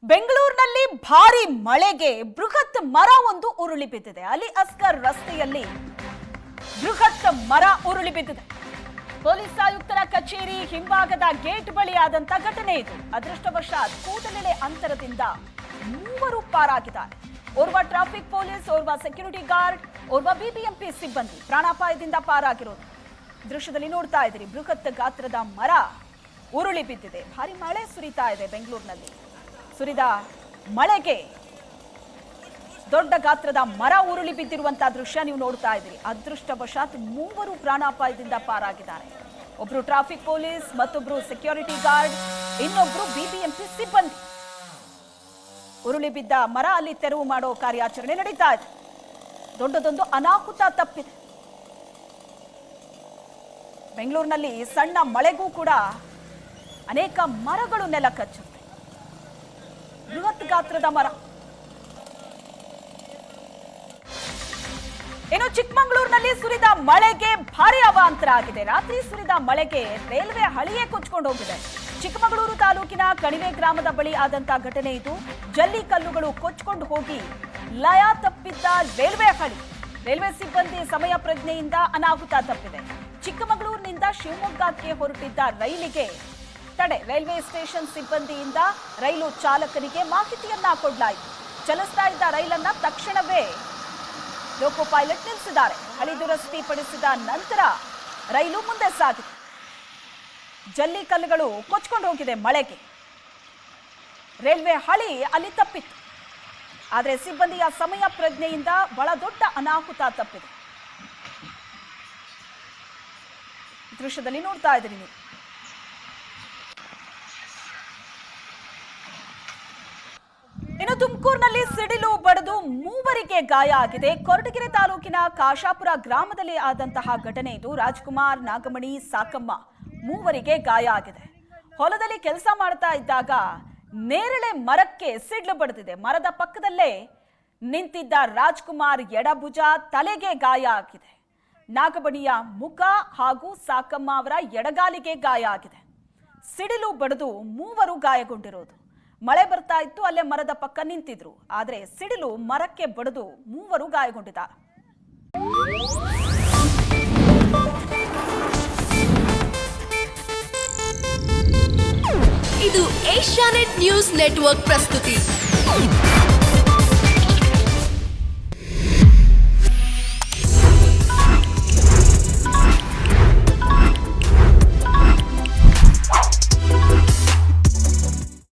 ಬೆಂಗಳೂರಿನಲ್ಲಿ ಭಾರಿ ಮಳೆಗೆ ಬೃಹತ್ ಮರ ಒಂದು ಉರುಳಿ ಬಿದ್ದಿದೆ. ಅಲಿ ಅಸ್ಗರ್ ರಸ್ತೆಯಲ್ಲಿ ಬೃಹತ್ ಮರ ಉರುಳಿ ಬಿದ್ದಿದೆ. ಪೊಲೀಸ್ ಆಯುಕ್ತರ ಕಚೇರಿ ಹಿಂಭಾಗದ ಗೇಟ್ ಬಳಿ ಆದಂತ ಘಟನೆ ಇದು. ಅದೃಷ್ಟವಶಾತ್ ಕೂದಲೆಳೆ ಅಂತರದಿಂದ ಮೂವರು ಪಾರಾಗಿದ್ದಾರೆ. ಓರ್ವ ಟ್ರಾಫಿಕ್ ಪೊಲೀಸ್, ಓರ್ವ ಸೆಕ್ಯೂರಿಟಿ ಗಾರ್ಡ್, ಓರ್ವ ಬಿಬಿಎಂಪಿ ಸಿಬ್ಬಂದಿ ಪ್ರಾಣಾಪಾಯದಿಂದ ಪಾರಾಗಿರೋದು ದೃಶ್ಯದಲ್ಲಿ ನೋಡ್ತಾ ಇದ್ದೀರಿ. ಬೃಹತ್ ಗಾತ್ರದ ಮರ ಉರುಳಿ ಬಿದ್ದಿದೆ. ಭಾರಿ ಮಳೆ ಸುರಿತಾ ಇದೆ. ಬೆಂಗಳೂರಿನಲ್ಲಿ ಸುರಿದ ಮಳೆಗೆ ದೊಡ್ಡ ಗಾತ್ರದ ಮರ ಉರುಳಿ ಬಿದ್ದಿರುವಂತಹ ದೃಶ್ಯ ನೀವು ನೋಡ್ತಾ ಇದ್ದೀರಿ. ಅದೃಷ್ಟವಶಾತ್ ಮೂವರು ಪ್ರಾಣಾಪಾಯದಿಂದ ಪಾರಾಗಿದ್ದಾರೆ. ಒಬ್ರು ಟ್ರಾಫಿಕ್ ಪೊಲೀಸ್, ಮತ್ತೊಬ್ರು ಸೆಕ್ಯೂರಿಟಿ ಗಾರ್ಡ್, ಇನ್ನೊಬ್ರು ಬಿಬಿಎಂಪಿ ಸಿಬ್ಬಂದಿ. ಉರುಳಿ ಬಿದ್ದ ಮರ ಅಲ್ಲಿ ತೆರವು ಮಾಡೋ ಕಾರ್ಯಾಚರಣೆ ನಡೀತಾ ಇದೆ. ದೊಡ್ಡದೊಂದು ಅನಾಹುತ ತಪ್ಪಿದೆ. ಬೆಂಗಳೂರಿನಲ್ಲಿ ಸಣ್ಣ ಮಳೆಗೂ ಕೂಡ ಅನೇಕ ಮರಗಳು ನೆಲ ಕಚ್ಚುತ್ತೆ. ಬೃಹತ್ ಗಾತ್ರದ ಮರ. ಇನ್ನು ಚಿಕ್ಕಮಗಳೂರಿನಲ್ಲಿ ಸುರಿದ ಮಳೆಗೆ ಭಾರಿ ಅವಾಂತರ ಆಗಿದೆ. ರಾತ್ರಿ ಸುರಿದ ಮಳೆಗೆ ರೈಲ್ವೆ ಹಳಿಯೇ ಕೊಚ್ಕೊಂಡು ಹೋಗಿದೆ. ಚಿಕ್ಕಮಗಳೂರು ತಾಲೂಕಿನ ಕಣಿವೆ ಗ್ರಾಮದ ಬಳಿ ಆದಂತ ಘಟನೆ ಇದು. ಜಲ್ಲಿ ಕಲ್ಲುಗಳು ಕೊಚ್ಕೊಂಡು ಹೋಗಿ ಲಯ ತಪ್ಪಿದ್ದ ರೈಲ್ವೆ ಹಳಿ. ರೈಲ್ವೆ ಸಿಬ್ಬಂದಿ ಸಮಯ ಪ್ರಜ್ಞೆಯಿಂದ ಅನಾಹುತ ತಪ್ಪಿದೆ. ಚಿಕ್ಕಮಗಳೂರಿನಿಂದ ಶಿವಮೊಗ್ಗಕ್ಕೆ ಹೊರಟಿದ್ದ ರೈಲಿಗೆ ತಡೆ. ರೈಲ್ವೆ ಸ್ಟೇಷನ್ ಸಿಬ್ಬಂದಿಯಿಂದ ರೈಲು ಚಾಲಕನಿಗೆ ಮಾಹಿತಿಯನ್ನ ಕೊಡಲಾಯಿತು. ಚಲಿಸ್ತಾ ಇದ್ದ ರೈಲನ್ನ ತಕ್ಷಣವೇ ಲೋಕೋ ಪೈಲಟ್ ನಿಲ್ಲಿಸಿದ್ದಾರೆ. ಹಳಿ ದುರಸ್ತಿ ಪಡಿಸಿದ ನಂತರ ರೈಲು ಮುಂದೆ ಸಾಗಿದೆ. ಜಲ್ಲಿ ಕಲ್ಲುಗಳು ಕೊಚ್ಕೊಂಡು ಹೋಗಿದೆ ಮಳೆಗೆ. ರೈಲ್ವೆ ಹಳಿ ಅಲ್ಲಿ ತಪ್ಪಿತ್ತು. ಆದರೆ ಸಿಬ್ಬಂದಿಯ ಸಮಯ ಪ್ರಜ್ಞೆಯಿಂದ ಬಹಳ ದೊಡ್ಡ ಅನಾಹುತ ತಪ್ಪಿದೆ. ದೃಶ್ಯದಲ್ಲಿ ನೋಡ್ತಾ ಇದ್ದೀರಿ ನೀವು. ಇನ್ನು ತುಮಕೂರಿನಲ್ಲಿ ಸಿಡಿಲು ಬಡಿದು ಮೂವರಿಗೆ ಗಾಯ ಆಗಿದೆ. ಕೊರಟಗೆರೆ ತಾಲೂಕಿನ ಕಾಶಾಪುರ ಗ್ರಾಮದಲ್ಲಿ ಆದಂತಹ ಘಟನೆ ಇದು. ರಾಜ್ಕುಮಾರ್, ನಾಗಮಣಿ, ಸಾಕಮ್ಮ ಮೂವರಿಗೆ ಗಾಯ ಆಗಿದೆ. ಹೊಲದಲ್ಲಿ ಕೆಲಸ ಮಾಡ್ತಾ ಇದ್ದಾಗ ನೇರಳೆ ಮರಕ್ಕೆ ಸಿಡ್ಲು ಬಡಿದಿದೆ. ಮರದ ಪಕ್ಕದಲ್ಲೇ ನಿಂತಿದ್ದ ರಾಜ್ಕುಮಾರ್ ಎಡಭುಜ, ತಲೆಗೆ ಗಾಯ ಆಗಿದೆ. ನಾಗಮಣಿಯ ಮುಖ ಹಾಗೂ ಸಾಕಮ್ಮ ಅವರ ಎಡಗಾಲಿಗೆ ಗಾಯ ಆಗಿದೆ. ಸಿಡಿಲು ಬಡಿದು ಮೂವರು ಗಾಯಗೊಂಡಿರೋದು. ಮಳೆ ಬರ್ತಾ ಇತ್ತು, ಅಲ್ಲೇ ಮರದ ಪಕ್ಕ ನಿಂತಿದ್ರು. ಆದರೆ ಸಿಡಿಲು ಮರಕ್ಕೆ ಬಡಿದು ಮೂವರು ಗಾಯಗೊಂಡಿದ್ದಾರೆ. ಇದು ಏಷ್ಯಾನೆಟ್ ನ್ಯೂಸ್ ನೆಟ್ವರ್ಕ್ ಪ್ರಸ್ತುತಿ.